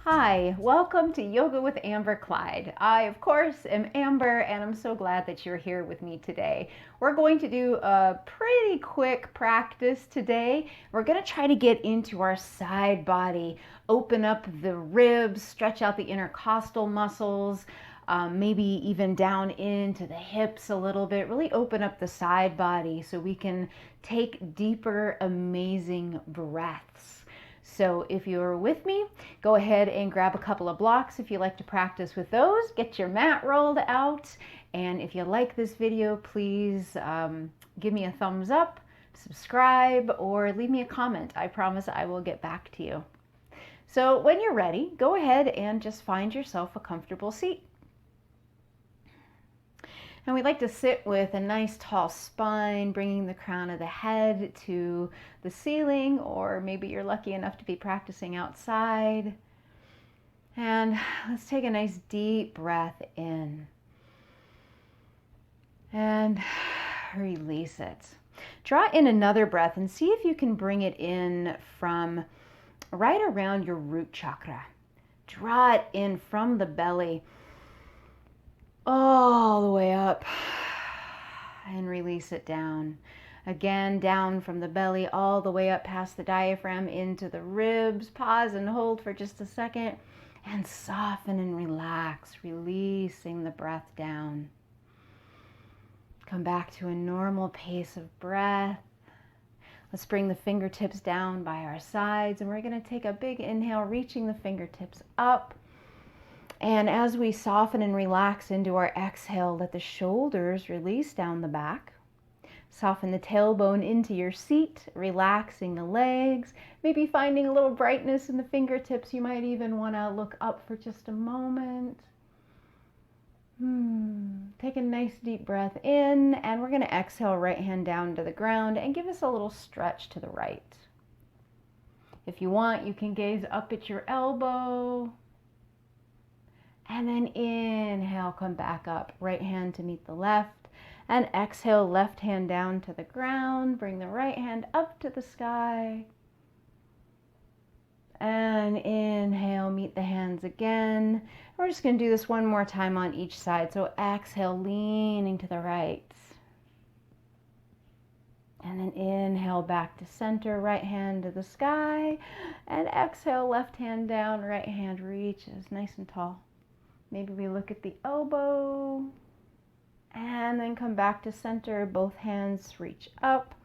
Hi, welcome to Yoga with Amber Kleid. I, of course, am Amber, and I'm so glad that you're here with me today. We're going to do a pretty quick practice today. We're going to try to get into our side body, open up the ribs, stretch out the intercostal muscles, maybe even down into the hips a little bit, really open up the side body so we can take deeper, amazing breaths. So if you're with me, go ahead and grab a couple of blocks if you like to practice with those. Get your mat rolled out. And if you like this video, please give me a thumbs up, subscribe, or leave me a comment. I promise I will get back to you. So when you're ready, go ahead and just find yourself a comfortable seat. And we like to sit with a nice tall spine, bringing the crown of the head to the ceiling, or maybe you're lucky enough to be practicing outside. And let's take a nice deep breath in and release it. Draw in another breath and see if you can bring it in from right around your root chakra. Draw it in from the belly all the way up and release it down. Again, down from the belly all the way up past the diaphragm into the ribs. Pause and hold for just a second and soften and relax, releasing the breath down. Come back to a normal pace of breath. Let's bring the fingertips down by our sides, and we're going to take a big inhale, reaching the fingertips up. And as we soften and relax into our exhale, let the shoulders release down the back. Soften the tailbone into your seat, relaxing the legs, maybe finding a little brightness in the fingertips. You might even want to look up for just a moment. Take a nice deep breath in, and we're going to exhale, right hand down to the ground, and give us a little stretch to the right. If you want, you can gaze up at your elbow. And then inhale, come back up, right hand to meet the left, and exhale, left hand down to the ground, bring the right hand up to the sky, and inhale, meet the hands again. We're just going to do this one more time on each side, so exhale, leaning to the right, and then inhale, back to center, right hand to the sky, and exhale, left hand down, right hand reaches nice and tall. Maybe we look at the elbow and then come back to center. Both hands reach up.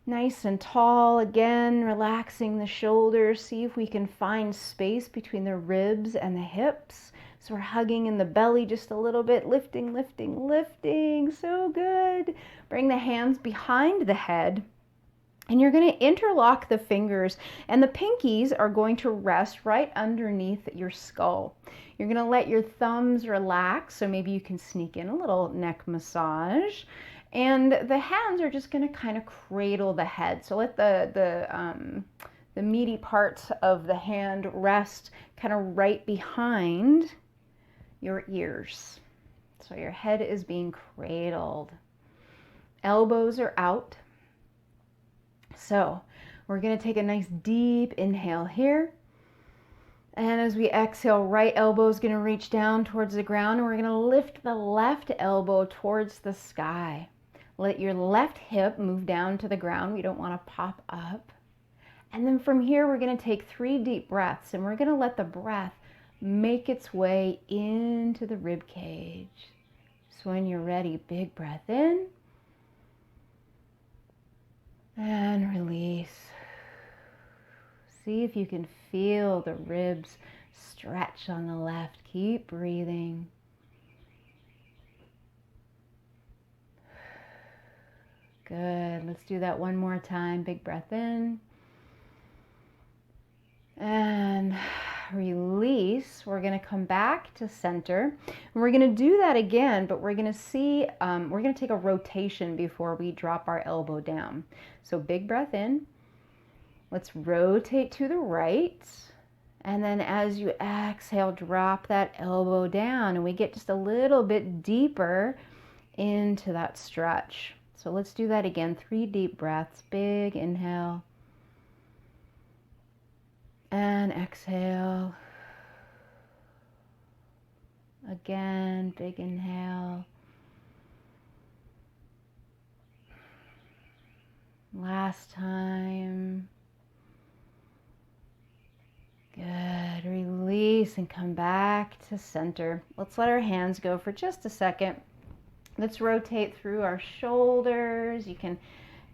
Nice and tall. Again, relaxing the shoulders. See if we can find space between the ribs and the hips. So we're hugging in the belly just a little bit. Lifting, lifting, lifting. So good. Bring the hands behind the head. And you're going to interlock the fingers, and the pinkies are going to rest right underneath your skull. You're going to let your thumbs relax, so maybe you can sneak in a little neck massage. And the hands are just going to kind of cradle the head. So let the meaty parts of the hand rest kind of right behind your ears. So your head is being cradled. Elbows are out. So we're going to take a nice deep inhale here. And as we exhale, right elbow is going to reach down towards the ground, and we're going to lift the left elbow towards the sky. Let your left hip move down to the ground. We don't want to pop up. And then from here, we're going to take 3 deep breaths, and we're going to let the breath make its way into the rib cage. So when you're ready, big breath in. And release. See if you can feel the ribs stretch on the left. Keep breathing. Good. Let's do that one more time. Big breath in. And release. We're going to come back to center. And we're going to do that again, but we're going to see, we're going to take a rotation before we drop our elbow down. So big breath in. Let's rotate to the right. And then as you exhale, drop that elbow down, and we get just a little bit deeper into that stretch. So let's do that again. 3 deep breaths. Big inhale. And exhale. Again, big inhale. Last time. Good. Release and come back to center. Let's let our hands go for just a second. Let's rotate through our shoulders. You can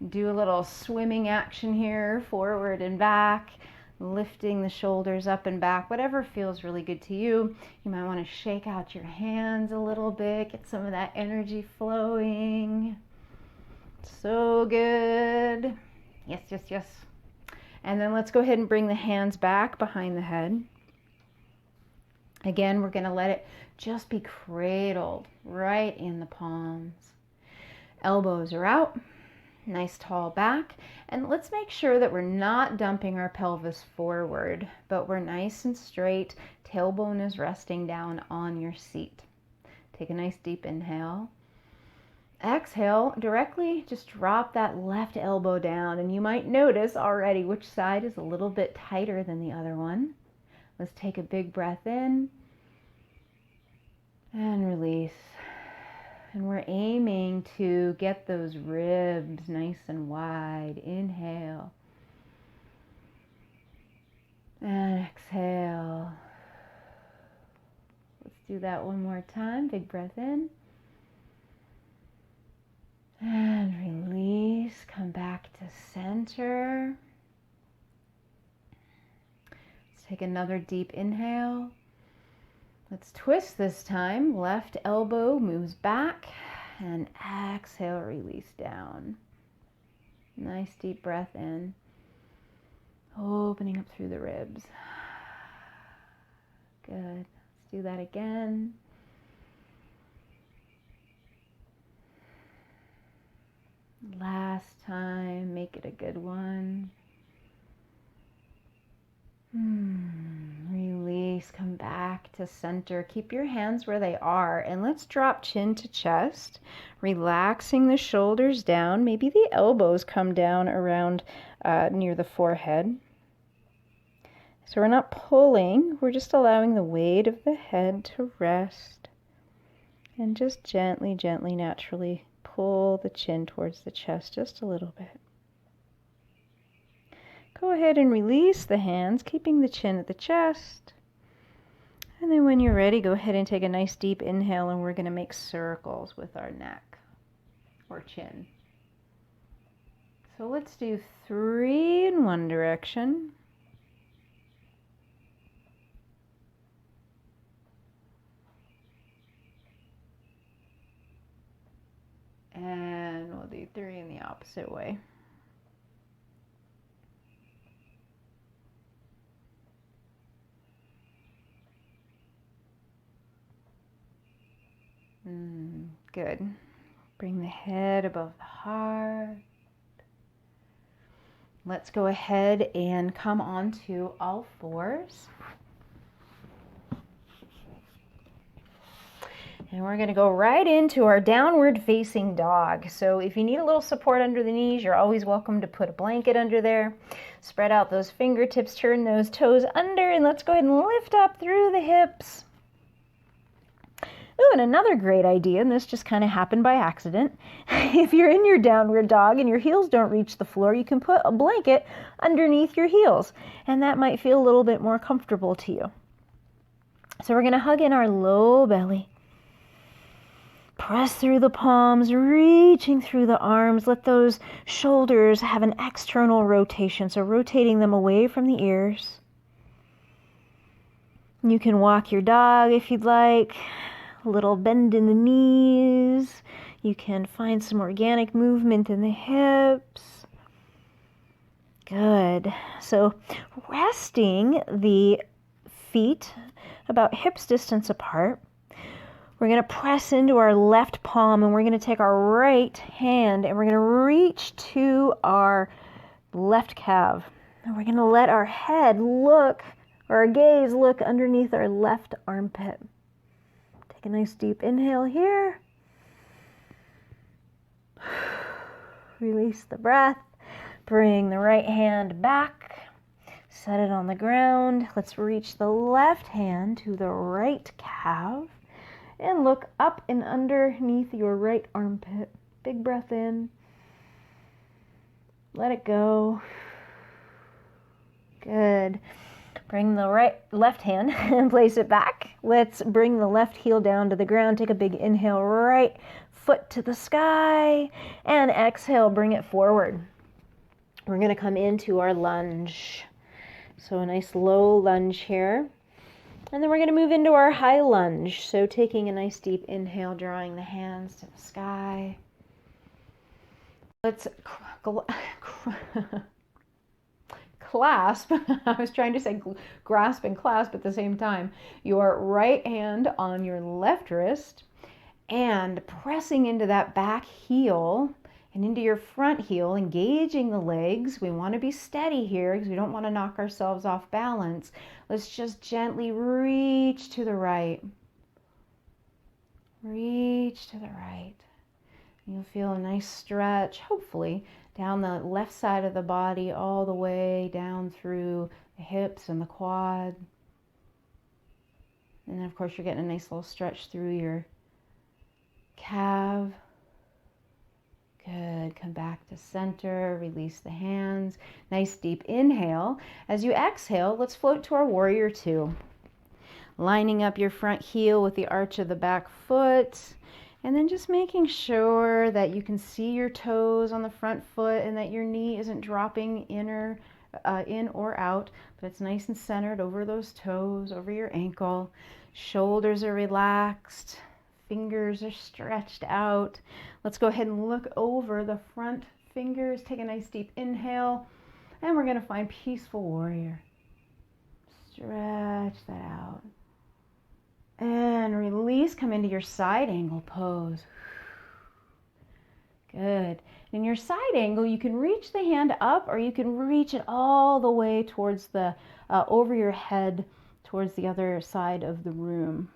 do a little swimming action here, forward and back, lifting the shoulders up and back, whatever feels really good to you. You might want to shake out your hands a little bit, get some of that energy flowing. So good. Yes, yes, yes. And then let's go ahead and bring the hands back behind the head. Again, we're going to let it just be cradled right in the palms. Elbows are out. Nice tall back. And let's make sure that we're not dumping our pelvis forward, but we're nice and straight. Tailbone is resting down on your seat. Take a nice deep inhale. Exhale, directly just drop that left elbow down, and you might notice already which side is a little bit tighter than the other one. Let's take a big breath in and release. And we're aiming to get those ribs nice and wide. Inhale and exhale. Let's do that one more time. Big breath in. And release, come back to center. Let's take another deep inhale. Let's twist this time. Left elbow moves back and exhale, release down. Nice deep breath in. Opening up through the ribs. Good. Let's do that again. Last time, make it a good one. Release, come back to center. Keep your hands where they are, and let's drop chin to chest, relaxing the shoulders down. Maybe the elbows come down around near the forehead. So we're not pulling, we're just allowing the weight of the head to rest, and just gently, gently, naturally pull the chin towards the chest just a little bit. Go ahead and release the hands, keeping the chin at the chest. And then when you're ready, go ahead and take a nice deep inhale, and we're going to make circles with our neck or chin. So let's do 3 in one direction. And we'll do 3 in the opposite way. Good. Bring the head above the heart. Let's go ahead and come onto all fours. And we're going to go right into our downward facing dog. So if you need a little support under the knees, you're always welcome to put a blanket under there. Spread out those fingertips, turn those toes under, and let's go ahead and lift up through the hips. Oh, and another great idea, and this just kind of happened by accident. If you're in your downward dog and your heels don't reach the floor, you can put a blanket underneath your heels, and that might feel a little bit more comfortable to you. So we're going to hug in our low belly. Press through the palms, reaching through the arms. Let those shoulders have an external rotation, so rotating them away from the ears. You can walk your dog if you'd like. A little bend in the knees. You can find some organic movement in the hips. Good. So resting the feet about hips distance apart. We're going to press into our left palm, and we're going to take our right hand and we're going to reach to our left calf. And we're going to let our head look, or our gaze look underneath our left armpit. Take a nice deep inhale here. Release the breath. Bring the right hand back. Set it on the ground. Let's reach the left hand to the right calf. And look up and underneath your right armpit. Big breath in. Let it go. Good. Bring the left hand and place it back. Let's bring the left heel down to the ground. Take a big inhale, right foot to the sky. And exhale, bring it forward. We're going to come into our lunge. So a nice low lunge here. And then we're going to move into our high lunge. So taking a nice deep inhale, drawing the hands to the sky. Let's clasp. I was trying to say grasp and clasp at the same time. Your right hand on your left wrist and pressing into that back heel and into your front heel, engaging the legs. We want to be steady here because we don't want to knock ourselves off balance. Let's just gently reach to the right. Reach to the right. You'll feel a nice stretch, hopefully, down the left side of the body all the way down through the hips and the quad. And then, of course, you're getting a nice little stretch through your calf. Good. Come back to center. Release the hands. Nice deep inhale. As you exhale, let's float to our warrior two. Lining up your front heel with the arch of the back foot. And then just making sure that you can see your toes on the front foot and that your knee isn't dropping in or out, but it's nice and centered over those toes, over your ankle. Shoulders are relaxed. Fingers are stretched out. Let's go ahead and look over the front fingers. Take a nice deep inhale. And we're going to find peaceful warrior. Stretch that out. And release, come into your side angle pose. Good. In your side angle, you can reach the hand up or you can reach it all the way towards the, over your head, towards the other side of the room.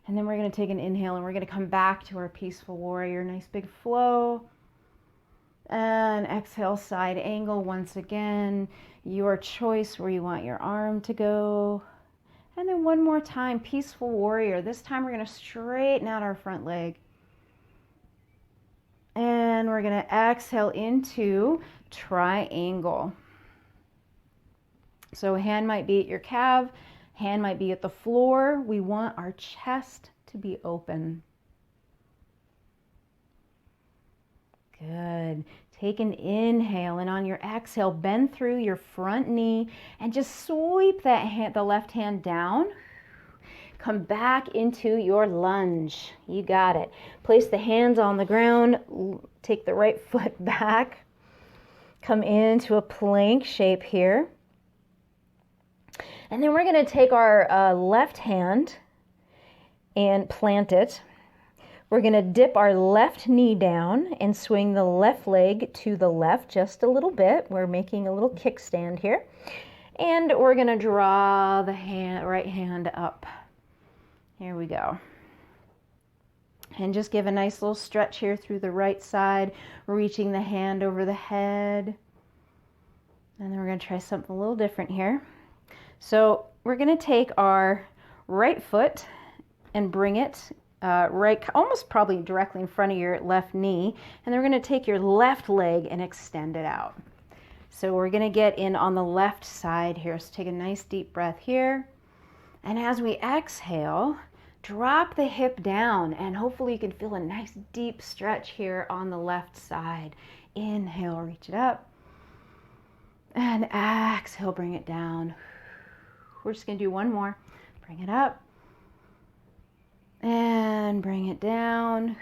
And then we're going to take an inhale and we're going to come back to our peaceful warrior. Nice big flow. And exhale, side angle once again. Your choice where you want your arm to go. And then one more time, peaceful warrior. This time we're going to straighten out our front leg. And we're going to exhale into triangle. So hand might be at your calf, hand might be at the floor. We want our chest to be open. Good. Take an inhale, and on your exhale, bend through your front knee and just sweep that the left hand down. Come back into your lunge. You got it. Place the hands on the ground. Take the right foot back. Come into a plank shape here. And then we're going to take our left hand and plant it. We're going to dip our left knee down and swing the left leg to the left just a little bit. We're making a little kickstand here. And we're going to draw the right hand up. Here we go. And just give a nice little stretch here through the right side, reaching the hand over the head. And then we're going to try something a little different here. So we're going to take our right foot and bring it right, almost probably directly in front of your left knee. And then we're going to take your left leg and extend it out. So we're going to get in on the left side here. So take a nice deep breath here. And as we exhale, drop the hip down. And hopefully you can feel a nice deep stretch here on the left side. Inhale, reach it up. And exhale, bring it down. We're just going to do one more. Bring it up. And bring it down.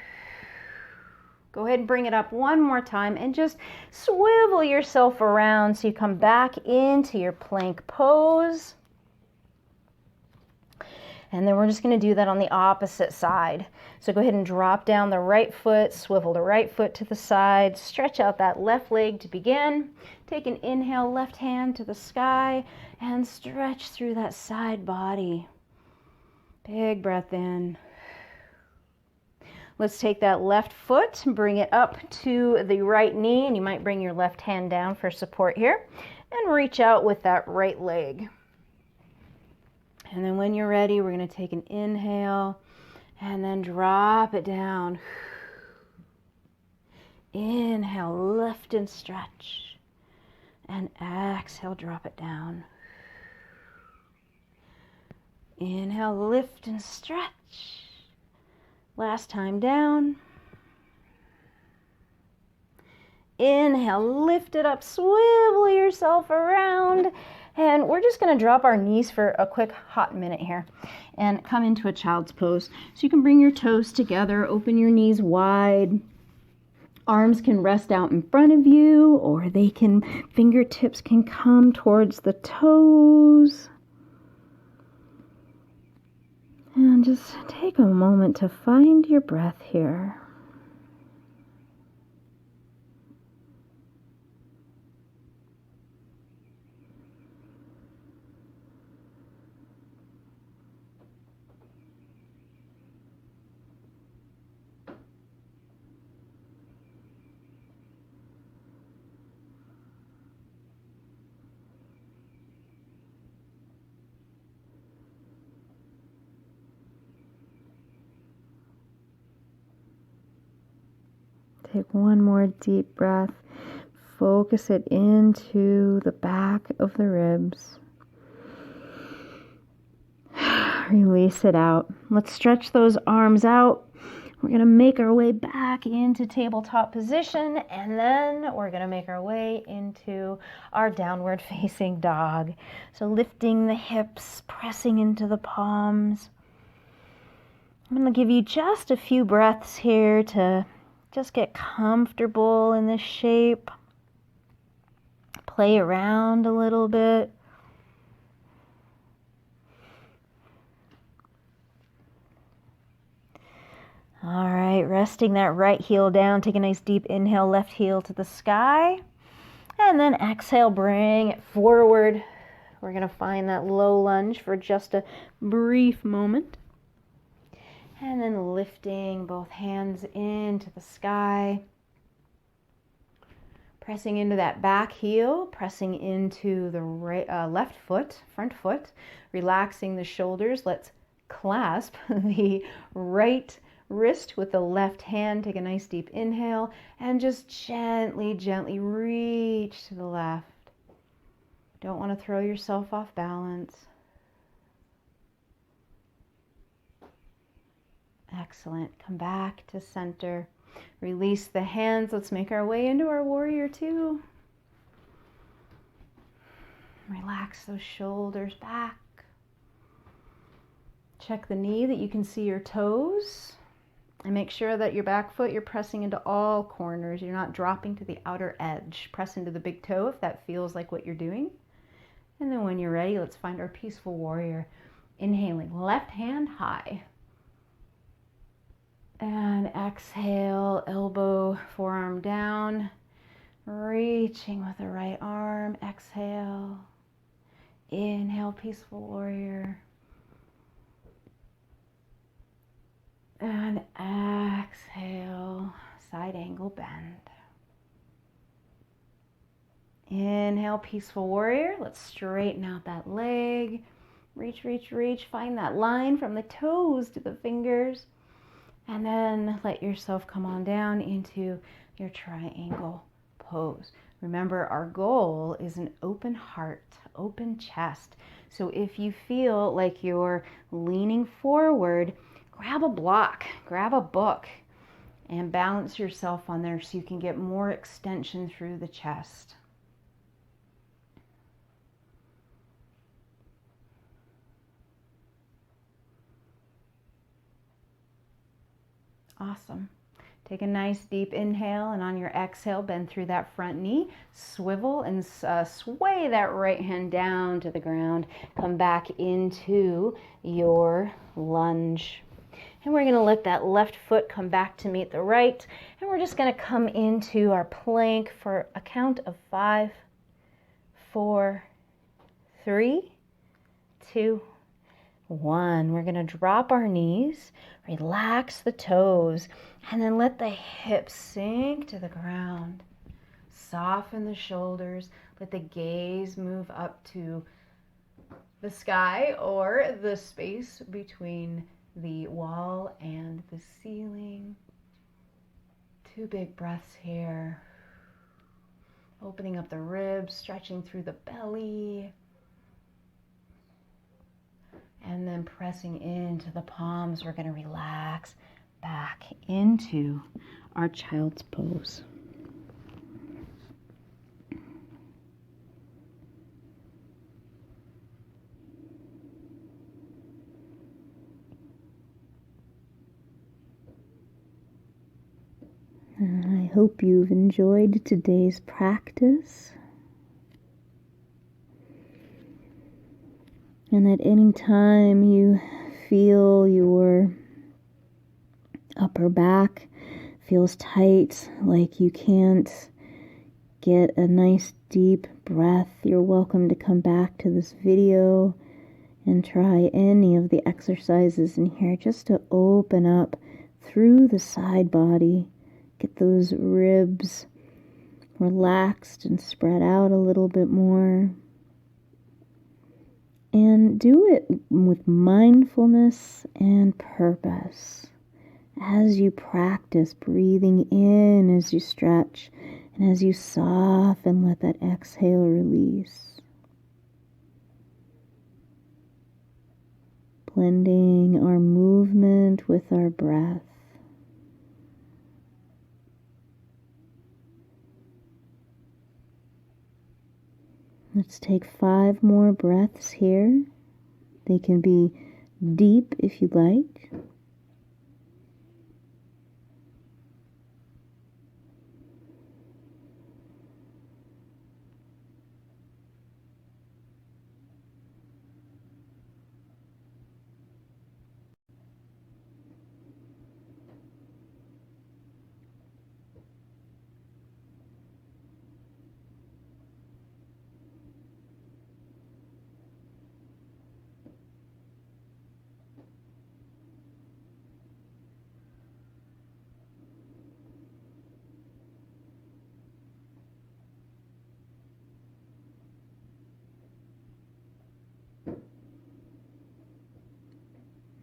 Go ahead and bring it up one more time and just swivel yourself around so you come back into your plank pose. And then we're just going to do that on the opposite side. So go ahead and drop down the right foot, swivel the right foot to the side, stretch out that left leg to begin. Take an inhale, left hand to the sky, and stretch through that side body. Big breath in. Let's take that left foot and bring it up to the right knee, and you might bring your left hand down for support here, and reach out with that right leg. And then when you're ready, we're going to take an inhale, And then drop it down. Inhale, lift and stretch. And exhale, drop it down. Inhale, lift and stretch. Last time down. Inhale, lift it up, swivel yourself around. And we're just going to drop our knees for a quick hot minute here and come into a child's pose. So you can bring your toes together, open your knees wide. Arms can rest out in front of you, or fingertips can come towards the toes. And just take a moment to find your breath here. Take one more deep breath. Focus it into the back of the ribs. Release it out. Let's stretch those arms out. We're going to make our way back into tabletop position, and then we're going to make our way into our downward facing dog. So lifting the hips, pressing into the palms. I'm going to give you just a few breaths here to just get comfortable in this shape. Play around a little bit. All right, resting that right heel down. Take a nice deep inhale, left heel to the sky. And then exhale, bring it forward. We're going to find that low lunge for just a brief moment. And then lifting both hands into the sky. Pressing into that back heel, pressing into the left foot, front foot. Relaxing the shoulders. Let's clasp the right wrist with the left hand. Take a nice deep inhale and just gently, gently reach to the left. Don't want to throw yourself off balance. Excellent. Come back to center. Release the hands. Let's make our way into our warrior two. Relax those shoulders back. Check the knee that you can see your toes. And make sure that your back foot, you're pressing into all corners. You're not dropping to the outer edge. Press into the big toe if that feels like what you're doing. And then when you're ready, let's find our peaceful warrior. Inhaling, left hand high. And exhale, elbow, forearm down. Reaching with the right arm. Exhale. Inhale, peaceful warrior. And exhale, side angle bend. Inhale, peaceful warrior. Let's straighten out that leg. Reach, reach, reach. Find that line from the toes to the fingers. And then let yourself come on down into your triangle pose. Remember, our goal is an open heart, open chest. So if you feel like you're leaning forward, grab a block, grab a book, and balance yourself on there so you can get more extension through the chest. Awesome. Take a nice deep inhale, and on your exhale, bend through that front knee, swivel and sway that right hand down to the ground. Come back into your lunge. And we're going to let that left foot come back to meet the right. And we're just going to come into our plank for a count of 5, 4, 3, 2, 1. We're going to drop our knees, relax the toes, and then let the hips sink to the ground. Soften the shoulders. Let the gaze move up to the sky or the space between the wall and the ceiling. 2 big breaths here. Opening up the ribs, stretching through the belly. And then pressing into the palms, we're going to relax back into our child's pose. I hope you've enjoyed today's practice. And at any time you feel your upper back feels tight, like you can't get a nice deep breath, you're welcome to come back to this video and try any of the exercises in here just to open up through the side body. Get those ribs relaxed and spread out a little bit more. And do it with mindfulness and purpose. As you practice breathing in as you stretch, and as you soften, let that exhale release. Blending our movement with our breath. Let's take 5 more breaths here. They can be deep if you like.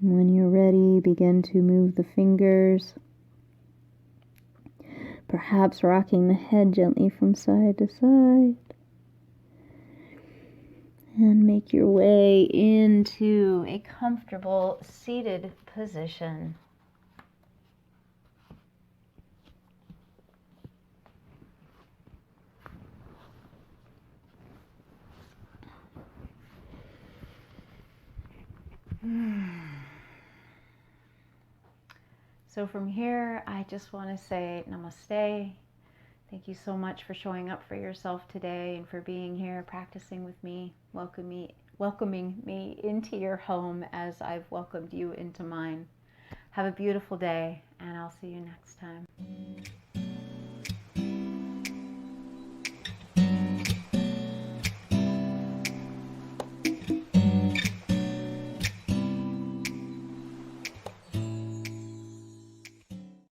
When you're ready, begin to move the fingers, perhaps rocking the head gently from side to side. And make your way into a comfortable seated position. So from here, I just want to say namaste. Thank you so much for showing up for yourself today and for being here, practicing with me, welcoming me into your home as I've welcomed you into mine. Have a beautiful day, and I'll see you next time.